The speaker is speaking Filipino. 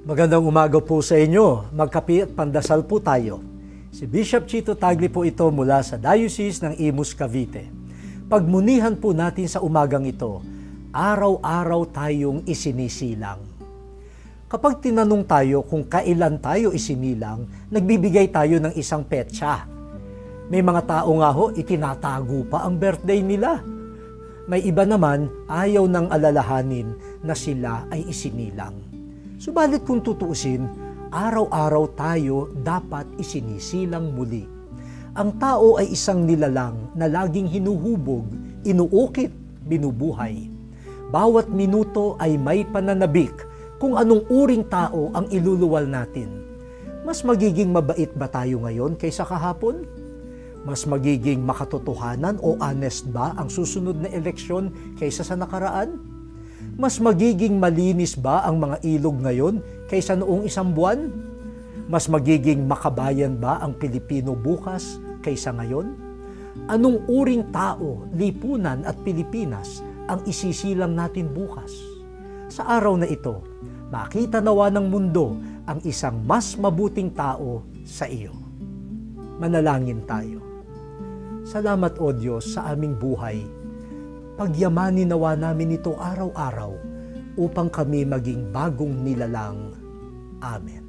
Magandang umaga po sa inyo. Magkape at pandasal po tayo. Si Bishop Chito Tagle po ito mula sa Diocese ng Imus, Cavite. Pagmunihan po natin sa umagang ito, araw-araw tayong isinisilang. Kapag tinanong tayo kung kailan tayo isinilang, nagbibigay tayo ng isang petsa. May mga tao nga ho, itinatago pa ang birthday nila. May iba naman, ayaw nang alalahanin na sila ay isinilang. Subalit kung tutuusin, araw-araw tayo dapat isinisilang muli. Ang tao ay isang nilalang na laging hinuhubog, inuukit, binubuhay. Bawat minuto ay may pananabik kung anong uring tao ang iluluwal natin. Mas magiging mabait ba tayo ngayon kaysa kahapon? Mas magiging makatotohanan o honest ba ang susunod na eleksyon kaysa sa nakaraan? Mas magiging malinis ba ang mga ilog ngayon kaysa noong isang buwan? Mas magiging makabayan ba ang Pilipino bukas kaysa ngayon? Anong uring tao, lipunan at Pilipinas ang isisilang natin bukas? Sa araw na ito, makita nawa ng mundo ang isang mas mabuting tao sa iyo. Manalangin tayo. Salamat o Diyos sa aming buhay. Pagyamanin nawa namin ito araw-araw upang kami maging bagong nilalang. Amen.